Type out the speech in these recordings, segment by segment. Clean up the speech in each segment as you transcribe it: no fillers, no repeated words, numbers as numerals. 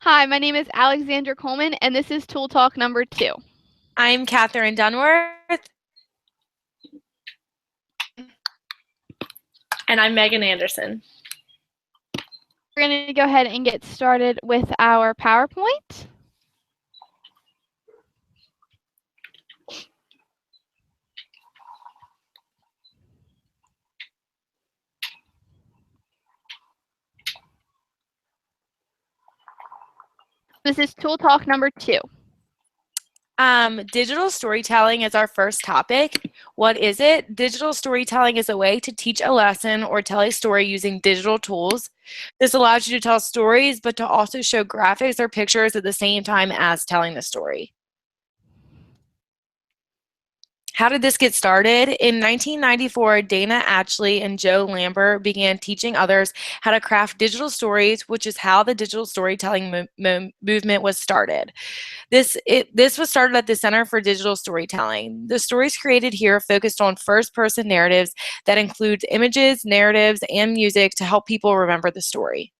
Hi, my name is Alexandra Coleman, and this is Tool Talk number 2. I'm Catherine Dunworth. And I'm Megan Anderson. We're going to go ahead and get started with our PowerPoint. This is Tool Talk number 2. Digital storytelling is our first topic. What is it? Digital storytelling is a way to teach a lesson or tell a story using digital tools. This allows you to tell stories, but to also show graphics or pictures at the same time as telling the story. How did this get started? In 1994, Dana Atchley and Joe Lambert began teaching others how to craft digital stories, which is how the digital storytelling movement was started. This was started at the Center for Digital Storytelling. The stories created here focused on first-person narratives that include images, narratives, and music to help people remember the story.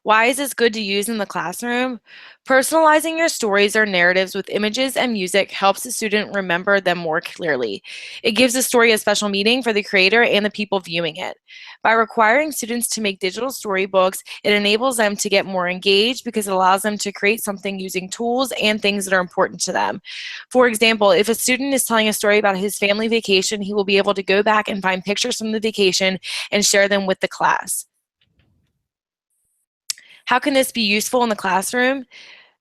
Why is this good to use in the classroom? Personalizing your stories or narratives with images and music helps the student remember them more clearly. It gives the story a special meaning for the creator and the people viewing it. By requiring students to make digital storybooks, it enables them to get more engaged because it allows them to create something using tools and things that are important to them. For example, if a student is telling a story about his family vacation, he will be able to go back and find pictures from the vacation and share them with the class. How can this be useful in the classroom?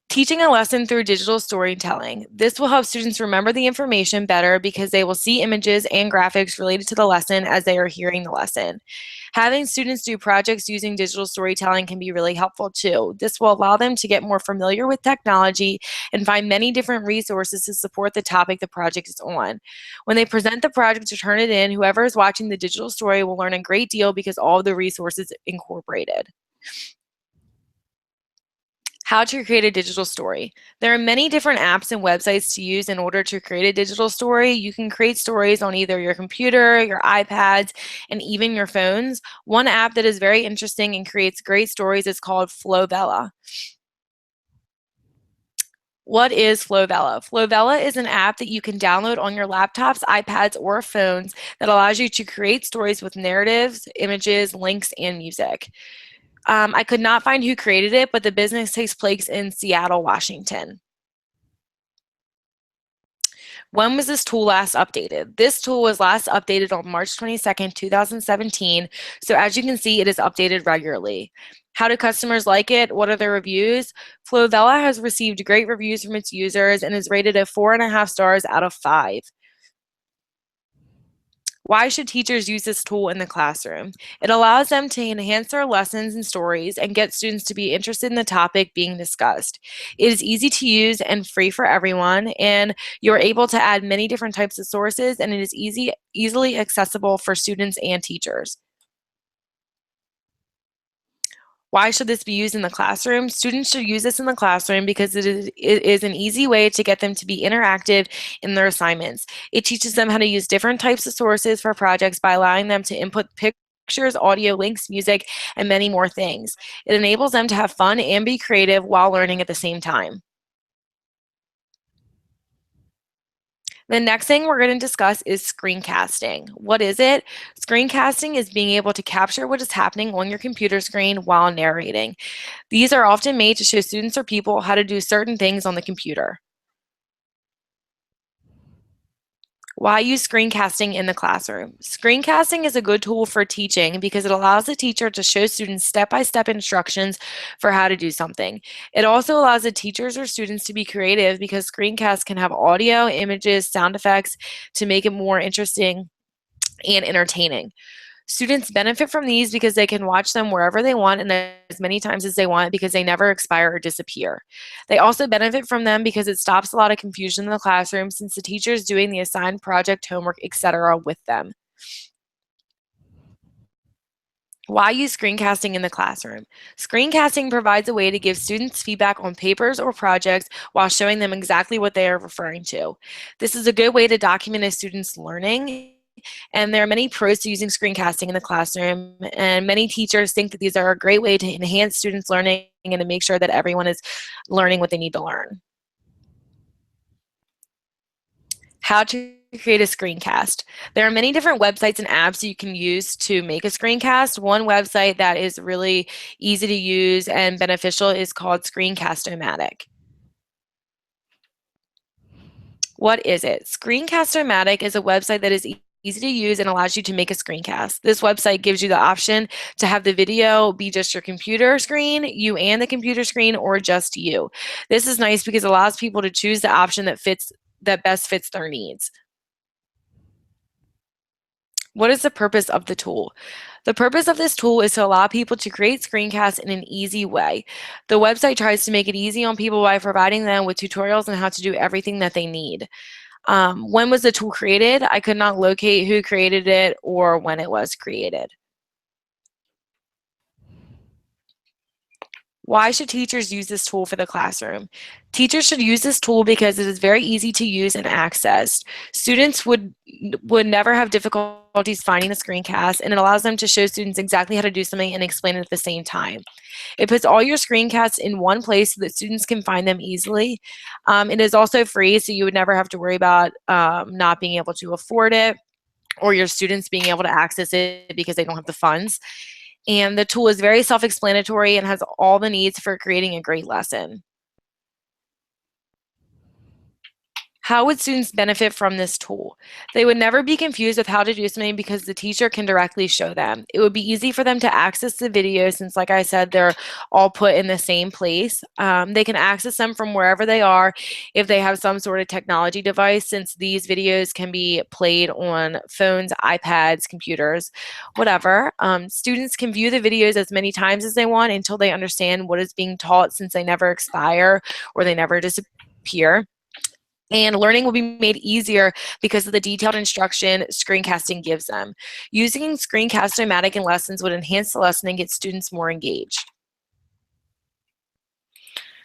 Teaching a lesson through digital storytelling. This will help students remember the information better because they will see images and graphics related to the lesson as they are hearing the lesson. Having students do projects using digital storytelling can be really helpful too. This will allow them to get more familiar with technology and find many different resources to support the topic the project is on. When they present the project to turn it in, whoever is watching the digital story will learn a great deal because all of the resources incorporated. How to create a digital story. There are many different apps and websites to use in order to create a digital story. You can create stories on either your computer, your iPads, and even your phones. One app that is very interesting and creates great stories is called Flowvella. What is Flowvella? Flowvella is an app that you can download on your laptops, iPads, or phones that allows you to create stories with narratives, images, links, and music. I could not find who created it, but the business takes place in Seattle, Washington. When was this tool last updated? This tool was last updated on March 22nd, 2017. So as you can see, it is updated regularly. How do customers like it? What are the reviews? Flowvella has received great reviews from its users and is rated at 4.5 stars out of 5. Why should teachers use this tool in the classroom? It allows them to enhance their lessons and stories and get students to be interested in the topic being discussed. It is easy to use and free for everyone, and you're able to add many different types of sources, and it is easily accessible for students and teachers. Why should this be used in the classroom? Students should use this in the classroom because it is an easy way to get them to be interactive in their assignments. It teaches them how to use different types of sources for projects by allowing them to input pictures, audio, links, music, and many more things. It enables them to have fun and be creative while learning at the same time. The next thing we're going to discuss is screencasting. What is it? Screencasting is being able to capture what is happening on your computer screen while narrating. These are often made to show students or people how to do certain things on the computer. Why use screencasting in the classroom? Screencasting is a good tool for teaching because it allows the teacher to show students step-by-step instructions for how to do something. It also allows the teachers or students to be creative because screencasts can have audio, images, sound effects to make it more interesting and entertaining. Students benefit from these because they can watch them wherever they want and as many times as they want because they never expire or disappear. They also benefit from them because it stops a lot of confusion in the classroom since the teacher is doing the assigned project, homework, etc. with them. Why use screencasting in the classroom? Screencasting provides a way to give students feedback on papers or projects while showing them exactly what they are referring to. This is a good way to document a student's learning. and there are many pros to using screencasting in the classroom, and many teachers think that these are a great way to enhance students' learning and to make sure that everyone is learning what they need to learn. How to create a screencast. There are many different websites and apps you can use to make a screencast. One website that is really easy to use and beneficial is called Screencast-O-Matic. What is it? Screencast-O-Matic is a website that is easy to use and allows you to make a screencast. This website gives you the option to have the video be just your computer screen, you and the computer screen, or just you. This is nice because it allows people to choose the option that best fits their needs. What is the purpose of the tool? The purpose of this tool is to allow people to create screencasts in an easy way. The website tries to make it easy on people by providing them with tutorials on how to do everything that they need. When was the tool created? I could not locate who created it or when it was created. Why should teachers use this tool for the classroom? Teachers should use this tool because it is very easy to use and access. Students would never have difficulties finding the screencast, and it allows them to show students exactly how to do something and explain it at the same time. It puts all your screencasts in one place so that students can find them easily. It is also free, so you would never have to worry about not being able to afford it or your students being able to access it because they don't have the funds. And the tool is very self-explanatory and has all the needs for creating a great lesson. How would students benefit from this tool? They would never be confused with how to do something because the teacher can directly show them. It would be easy for them to access the videos since, like I said, they're all put in the same place. They can access them from wherever they are if they have some sort of technology device, since these videos can be played on phones, iPads, computers, whatever. Students can view the videos as many times as they want until they understand what is being taught, since they never expire or they never disappear. And learning will be made easier because of the detailed instruction screencasting gives them. Using Screencast-O-Matic in lessons would enhance the lesson and get students more engaged.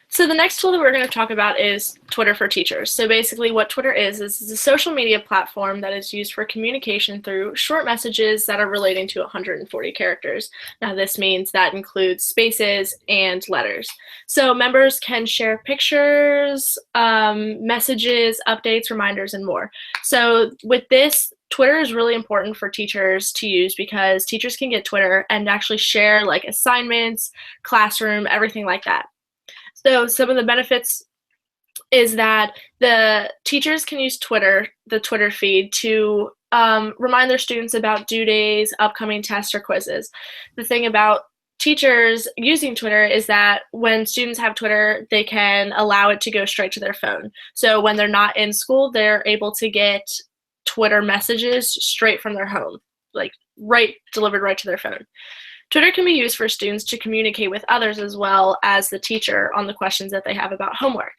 So the next tool that we're going to talk about is Twitter for Teachers. So basically what Twitter is a social media platform that is used for communication through short messages that are relating to 140 characters. Now this means that includes spaces and letters. So members can share pictures, messages, updates, reminders, and more. So with this, Twitter is really important for teachers to use because teachers can get Twitter and actually share like assignments, classroom, everything like that. So some of the benefits is that the teachers can use Twitter, the Twitter feed, to remind their students about due days, upcoming tests, or quizzes. The thing about teachers using Twitter is that when students have Twitter, they can allow it to go straight to their phone. So when they're not in school, they're able to get Twitter messages straight from their home, like delivered right to their phone. Twitter can be used for students to communicate with others as well as the teacher on the questions that they have about homework.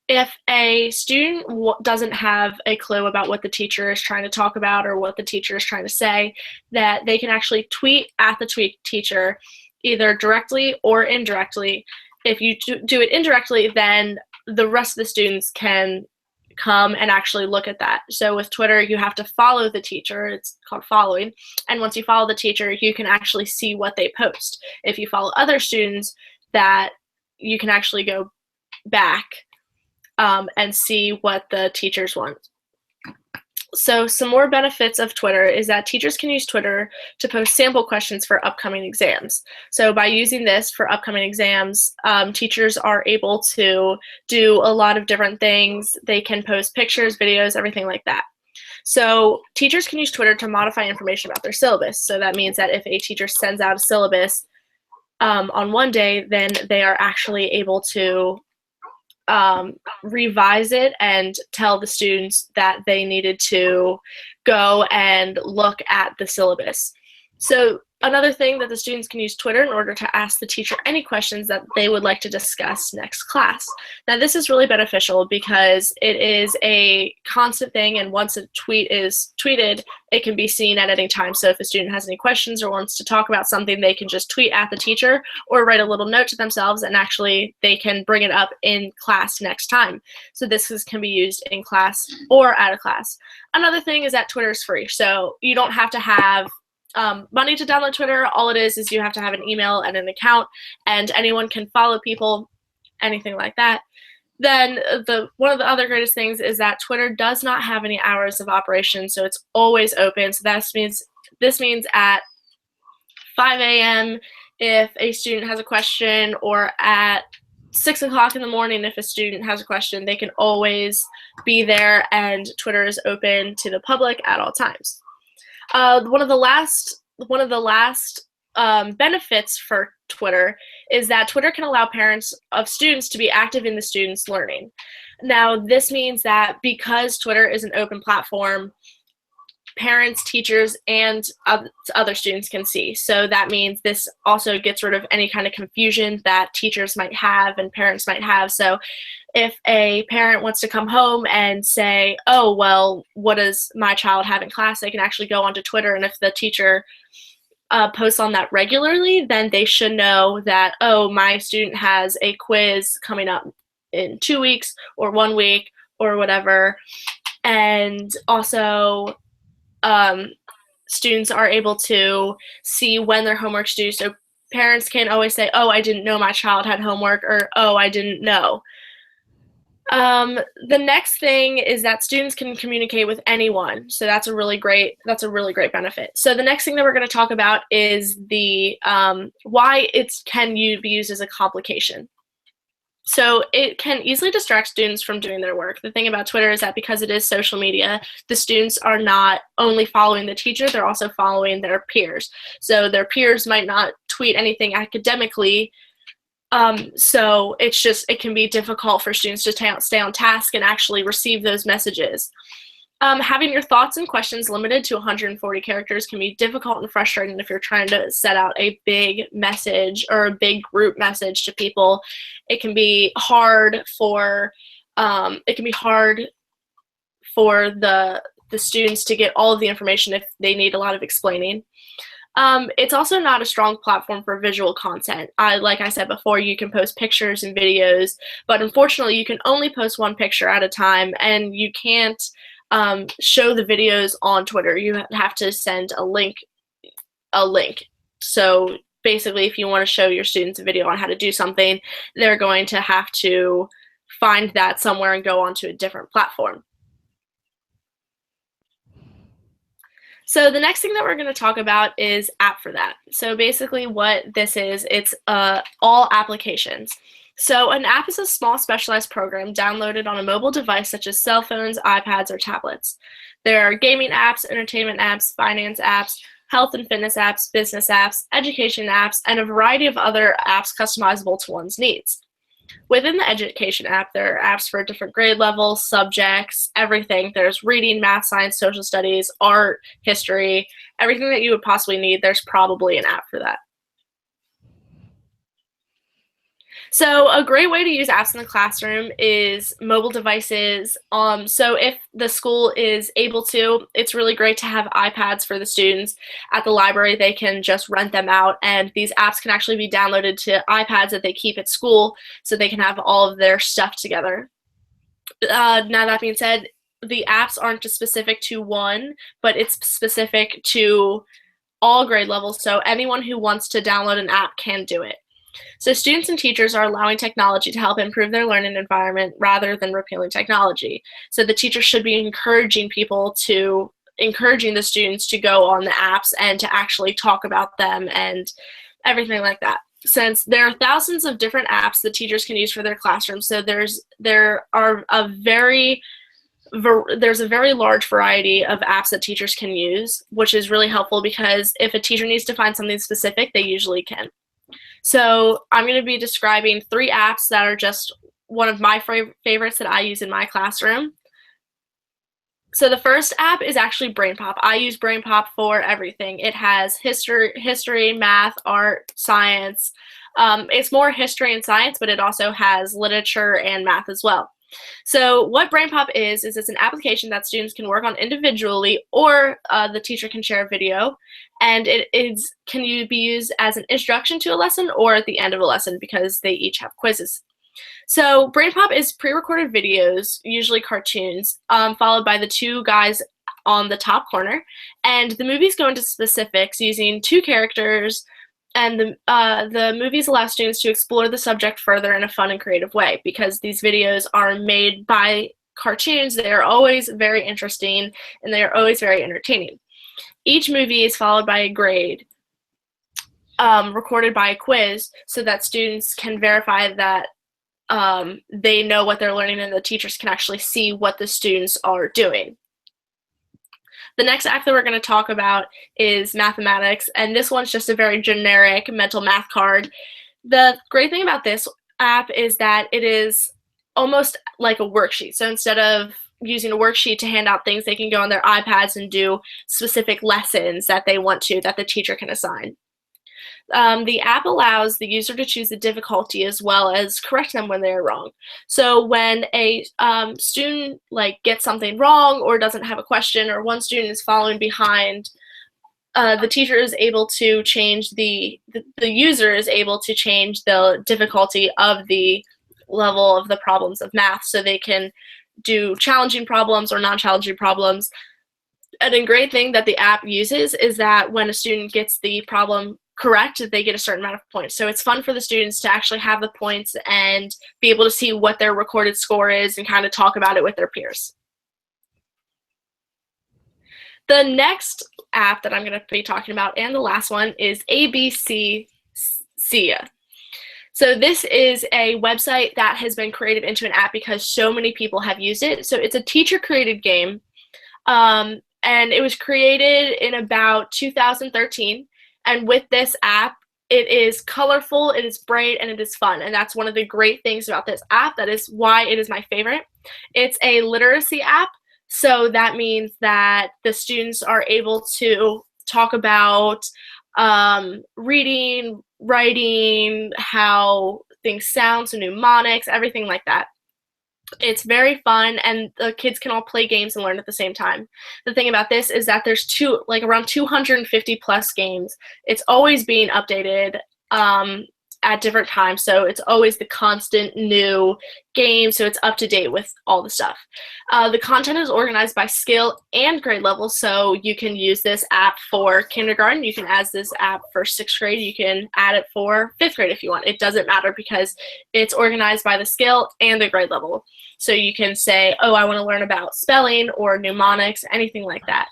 If a student doesn't have a clue about what the teacher is trying to talk about or what the teacher is trying to say, that they can actually tweet at the teacher either directly or indirectly. If you do it indirectly, then the rest of the students can come and actually look at that. So with Twitter, you have to follow the teacher. It's called following. And once you follow the teacher, you can actually see what they post. If you follow other students, that you can actually go back and see what the teachers want. So some more benefits of Twitter is that teachers can use Twitter to post sample questions for upcoming exams. So by using this for upcoming exams, teachers are able to do a lot of different things. They can post pictures, videos, everything like that. So teachers can use Twitter to modify information about their syllabus. So that means that if a teacher sends out a syllabus on one day, then they are actually able to revise it and tell the students that they needed to go and look at the syllabus. So Another thing that the students can use Twitter in order to ask the teacher any questions that they would like to discuss next class. Now, this is really beneficial because it is a constant thing, and once a tweet is tweeted, it can be seen at any time. So if a student has any questions or wants to talk about something, they can just tweet at the teacher or write a little note to themselves, and actually they can bring it up in class next time. So can be used in class or out of class. Another thing is that Twitter is free, so you don't have to have money to download Twitter. All it is you have to have an email and an account, and anyone can follow people, anything like that. Then one of the other greatest things is that Twitter does not have any hours of operation, so it's always open. So this means at 5 a.m. if a student has a question, or at 6 o'clock in the morning if a student has a question, they can always be there, and Twitter is open to the public at all times. One of the last benefits for Twitter is that Twitter can allow parents of students to be active in the students' learning. Now, this means that because Twitter is an open platform, parents, teachers, and other students can see. So that means this also gets rid of any kind of confusion that teachers might have and parents might have. So if a parent wants to come home and say, oh, well, what does my child have in class, they can actually go onto Twitter, and if the teacher posts on that regularly, then they should know that, oh, my student has a quiz coming up in 2 weeks or 1 week or whatever. And also, students are able to see when their homework's due, so parents can't always say, oh, I didn't know my child had homework, or oh, I didn't know. The next thing is that students can communicate with anyone, so that's a really great benefit. So the next thing that we're going to talk about is the why it can be used as a complication. So it can easily distract students from doing their work. The thing about Twitter is that because it is social media, the students are not only following the teacher, they're also following their peers. So their peers might not tweet anything academically, so it can be difficult for students to stay on task and actually receive those messages. Having your thoughts and questions limited to 140 characters can be difficult and frustrating if you're trying to set out a big message or a big group message to people. It can be hard for the students to get all of the information if they need a lot of explaining. It's also not a strong platform for visual content. Like I said before, you can post pictures and videos, but unfortunately you can only post one picture at a time, and you can't show the videos on Twitter. You have to send a link. So basically, if you want to show your students a video on how to do something, they're going to have to find that somewhere and go onto a different platform. So the next thing that we're going to talk about is App for That. So basically what this is, it's all applications. So an app is a small specialized program downloaded on a mobile device such as cell phones, iPads, or tablets. There are gaming apps, entertainment apps, finance apps, health and fitness apps, business apps, education apps, and a variety of other apps customizable to one's needs. Within the education app, there are apps for different grade levels, subjects, everything. There's reading, math, science, social studies, art, history, everything that you would possibly need, there's probably an app for that. So a great way to use apps in the classroom is mobile devices. So if the school is able to, it's really great to have iPads for the students. At the library, they can just rent them out, and these apps can actually be downloaded to iPads that they keep at school so they can have all of their stuff together. Now that being said, the apps aren't just specific to one, but it's specific to all grade levels, so anyone who wants to download an app can do it. So students and teachers are allowing technology to help improve their learning environment rather than repealing technology. So the teacher should be encouraging the students to go on the apps and to actually talk about them and everything like that. Since there are thousands of different apps that teachers can use for their classroom, so there's a very large variety of apps that teachers can use, which is really helpful because if a teacher needs to find something specific, they usually can. So I'm going to be describing 3 apps that are just one of my favorites that I use in my classroom. So the first app is actually BrainPop. I use BrainPop for everything. It has history, math, art, science. It's more history and science, but it also has literature and math as well. So what BrainPop is it's an application that students can work on individually, or the teacher can share a video, and can be used as an introduction to a lesson or at the end of a lesson because they each have quizzes. So BrainPop is pre-recorded videos, usually cartoons, followed by the two guys on the top corner, and the movies go into specifics using two characters, and the movies allow students to explore the subject further in a fun and creative way. Because these videos are made by cartoons, they are always very interesting and they are always very entertaining. Each movie is followed by a grade, recorded by a quiz, so that students can verify that they know what they're learning and the teachers can actually see what the students are doing. The next app that we're going to talk about is Mathematics, and this one's just a very generic mental math card. The great thing about this app is that it is almost like a worksheet. So instead of using a worksheet to hand out things, they can go on their iPads and do specific lessons that they want to, that the teacher can assign. The app allows the user to choose the difficulty as well as correct them when they're wrong. So when a student gets something wrong or doesn't have a question, or one student is following behind, the teacher is able to change the user is able to change the difficulty of the level of the problems of math, so they can do challenging problems or non-challenging problems. And a great thing that the app uses is that when a student gets the problem correct, they get a certain amount of points. So it's fun for the students to actually have the points and be able to see what their recorded score is and kind of talk about it with their peers. The next app that I'm going to be talking about, and the last one, is ABCCIA. So this is a website that has been created into an app because so many people have used it. So it's a teacher-created game, and it was created in about 2013. And with this app, it is colorful, it is bright, and it is fun. And that's one of the great things about this app. That is why it is my favorite. It's a literacy app, so that means that the students are able to talk about reading, writing, how things sound, so mnemonics, everything like that. It's very fun, and the kids can all play games and learn at the same time. The thing about this is that there's around 250 plus games. It's always being updated at different times, so it's always the constant new game, so it's up to date with all the stuff. The content is organized by skill and grade level, so you can use this app for kindergarten, you can add this app for 6th grade, you can add it for 5th grade if you want. It doesn't matter because it's organized by the skill and the grade level. So you can say, oh, I want to learn about spelling or mnemonics, anything like that.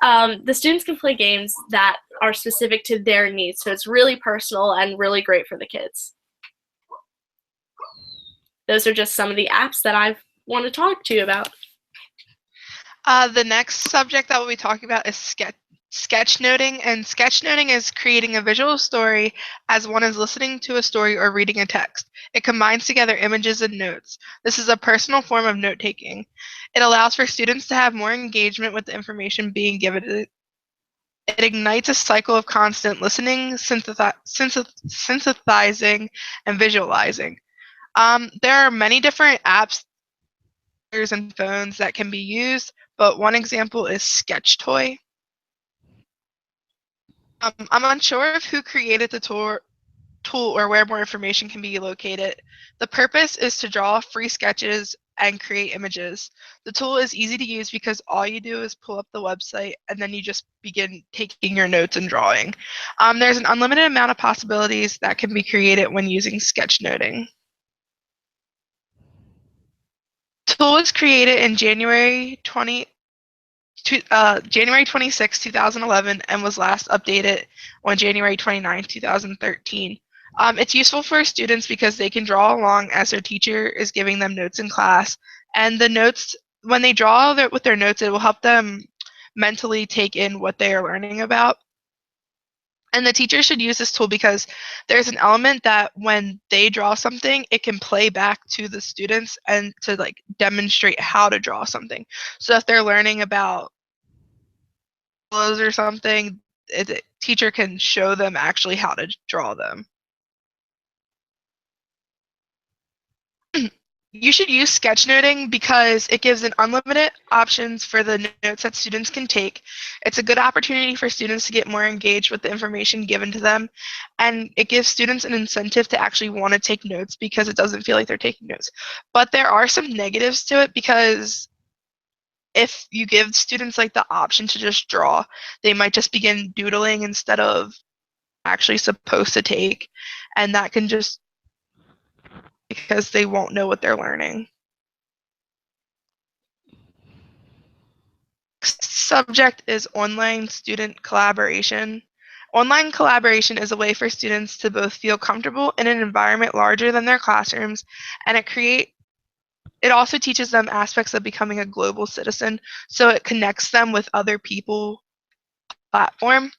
The students can play games that are specific to their needs, so it's really personal and really great for the kids. Those are just some of the apps that I want to talk to you about. The next subject that we'll be talking about is sketchnoting, and sketchnoting is creating a visual story as one is listening to a story or reading a text. It combines together images and notes. This is a personal form of note-taking. It allows for students to have more engagement with the information being given. It ignites a cycle of constant listening, synthesizing, and visualizing. There are many different apps and phones that can be used, but one example is Sketchtoy. I'm unsure of who created the tool or where more information can be located. The purpose is to draw free sketches and create images. The tool is easy to use because all you do is pull up the website and then you just begin taking your notes and drawing. There's an unlimited amount of possibilities that can be created when using sketchnoting. The tool was created in January 26, 2011, and was last updated on January 29, 2013. It's useful for students because they can draw along as their teacher is giving them notes in class, and the notes, when they draw with their notes, it will help them mentally take in what they are learning about. And the teacher should use this tool because there's an element that when they draw something, it can play back to the students and to like demonstrate how to draw something. So if they're learning about clothes or something, the teacher can show them actually how to draw them. You should use sketchnoting because it gives an unlimited options for the notes that students can take. It's a good opportunity for students to get more engaged with the information given to them, and it gives students an incentive to actually want to take notes because it doesn't feel like they're taking notes. But there are some negatives to it because if you give students like the option to just draw, they might just begin doodling instead of actually supposed to take, and that can just because they won't know what they're learning. Subject is online student collaboration. Online collaboration is a way for students to both feel comfortable in an environment larger than their classrooms, and it also teaches them aspects of becoming a global citizen, so it connects them with other people platform.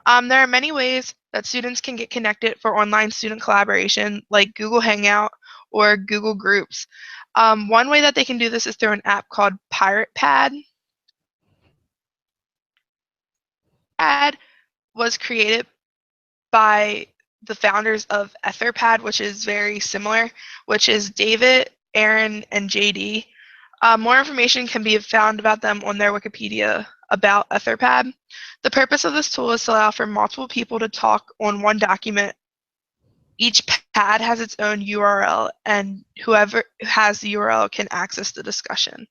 There are many ways that students can get connected for online student collaboration, like Google Hangout or Google Groups. One way that they can do this is through an app called PiratePad. Pad was created by the founders of Etherpad, which is very similar, which is David, Aaron, and JD. More information can be found about them on their Wikipedia about Etherpad. The purpose of this tool is to allow for multiple people to talk on one document. Each pad has its own URL, and whoever has the URL can access the discussion.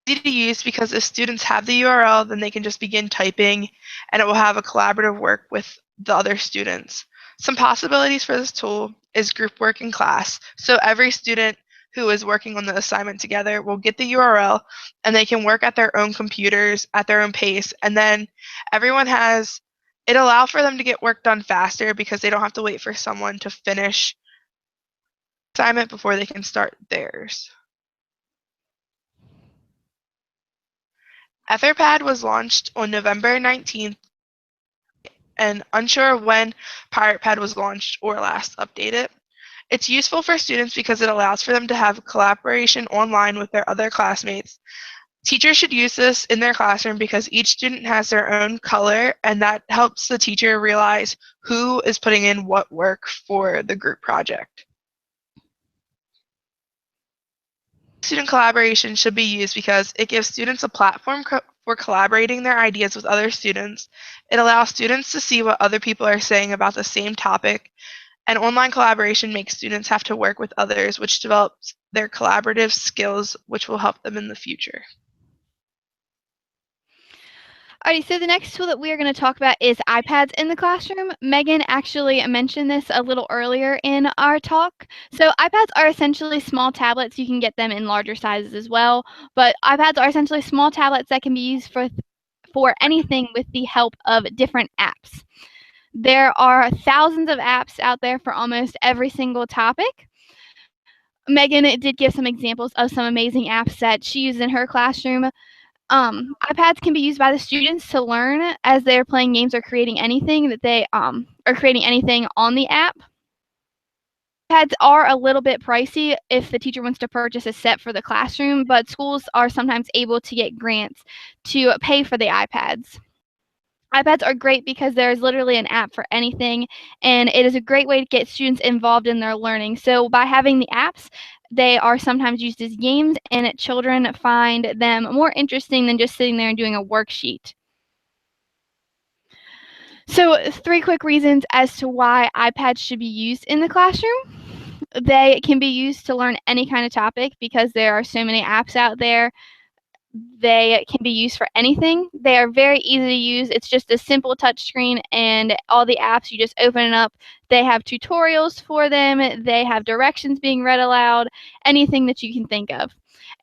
Easy to use because if students have the URL, then they can just begin typing, and it will have a collaborative work with the other students. Some possibilities for this tool is group work in class. So every student who is working on the assignment together will get the URL, and they can work at their own computers at their own pace, and then it allows for them to get work done faster because they don't have to wait for someone to finish the assignment before they can start theirs. Etherpad was launched on November 19th, and unsure when PiratePad was launched or last updated. It's useful for students because it allows for them to have collaboration online with their other classmates. Teachers should use this in their classroom because each student has their own color, and that helps the teacher realize who is putting in what work for the group project. Student collaboration should be used because it gives students a platform for collaborating their ideas with other students. It allows students to see what other people are saying about the same topic, and online collaboration makes students have to work with others, which develops their collaborative skills, which will help them in the future. Alrighty, so the next tool that we are going to talk about is iPads in the classroom. Megan actually mentioned this a little earlier in our talk. So iPads are essentially small tablets. You can get them in larger sizes as well, but iPads are essentially small tablets that can be used for anything with the help of different apps. There are thousands of apps out there for almost every single topic. Megan did give some examples of some amazing apps that she used in her classroom. iPads can be used by the students to learn as they're playing games or creating anything that they are creating anything on the app. iPads are a little bit pricey if the teacher wants to purchase a set for the classroom, but schools are sometimes able to get grants to pay for the iPads. iPads are great because there's literally an app for anything, and it is a great way to get students involved in their learning. So by having the apps, they are sometimes used as games, and children find them more interesting than just sitting there and doing a worksheet. So 3 quick reasons as to why iPads should be used in the classroom. They can be used to learn any kind of topic because there are so many apps out there. They can be used for anything. They are very easy to use. It's just a simple touch screen, and all the apps, you just open it up. They have tutorials for them. They have directions being read aloud, anything that you can think of.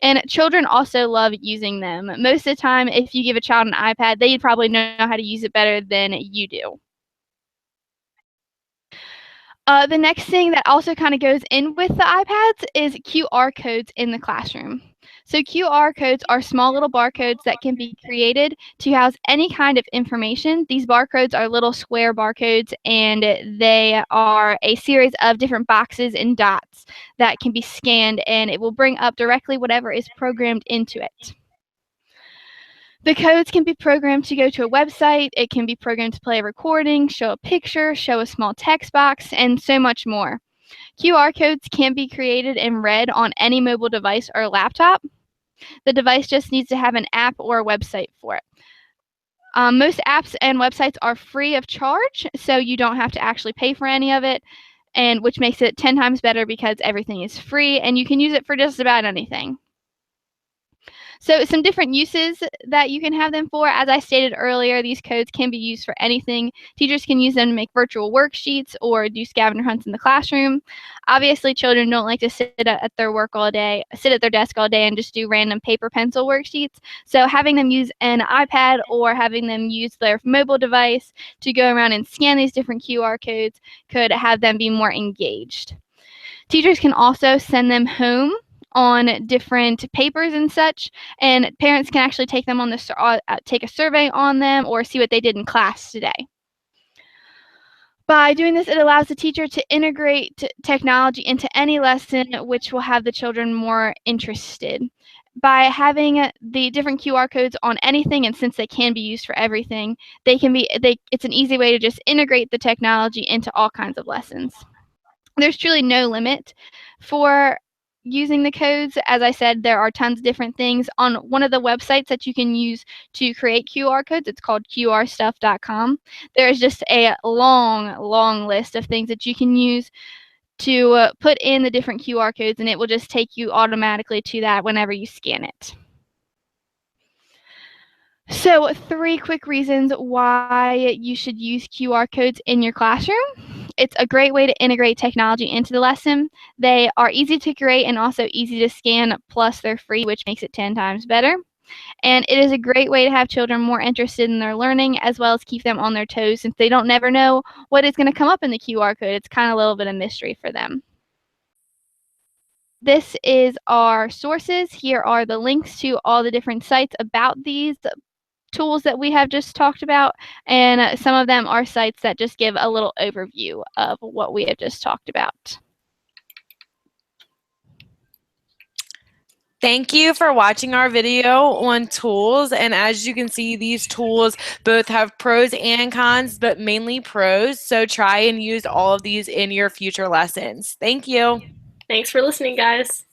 And children also love using them. Most of the time, if you give a child an iPad, they probably know how to use it better than you do. The next thing that also kind of goes in with the iPads is QR codes in the classroom. So QR codes are small little barcodes that can be created to house any kind of information. These barcodes are little square barcodes, and they are a series of different boxes and dots that can be scanned, and it will bring up directly whatever is programmed into it. The codes can be programmed to go to a website, it can be programmed to play a recording, show a picture, show a small text box, and so much more. QR codes can be created and read on any mobile device or laptop. The device just needs to have an app or a website for it. Most apps and websites are free of charge, so you don't have to actually pay for any of it, and which makes it 10 times better because everything is free and you can use it for just about anything. So some different uses that you can have them for. As I stated earlier, these codes can be used for anything. Teachers can use them to make virtual worksheets or do scavenger hunts in the classroom. Obviously, children don't like to sit at their desk all day and just do random paper pencil worksheets. So having them use an iPad or having them use their mobile device to go around and scan these different QR codes could have them be more engaged. Teachers can also send them home on different papers and such, and parents can actually take them on take a survey on them or see what they did in class today. By doing this, it allows the teacher to integrate technology into any lesson, which will have the children more interested. By having the different QR codes on anything, and since they can be used for everything, it's an easy way to just integrate the technology into all kinds of lessons. There's truly no limit for using the codes. As I said, there are tons of different things. On one of the websites that you can use to create QR codes, it's called qrstuff.com. There's just a long list of things that you can use to put in the different QR codes, and it will just take you automatically to that whenever you scan it. So 3 quick reasons why you should use QR codes in your classroom. It's a great way to integrate technology into the lesson. They are easy to create and also easy to scan, plus they're free, which makes it 10 times better. And it is a great way to have children more interested in their learning, as well as keep them on their toes, since they don't never know what is going to come up in the QR code. It's kind of a little bit of mystery for them. This is our sources. Here are the links to all the different sites about these tools that we have just talked about, and some of them are sites that just give a little overview of what we have just talked about. Thank you for watching our video on tools, and as you can see, these tools both have pros and cons, but mainly pros, so try and use all of these in your future lessons. Thank you. Thanks for listening, guys.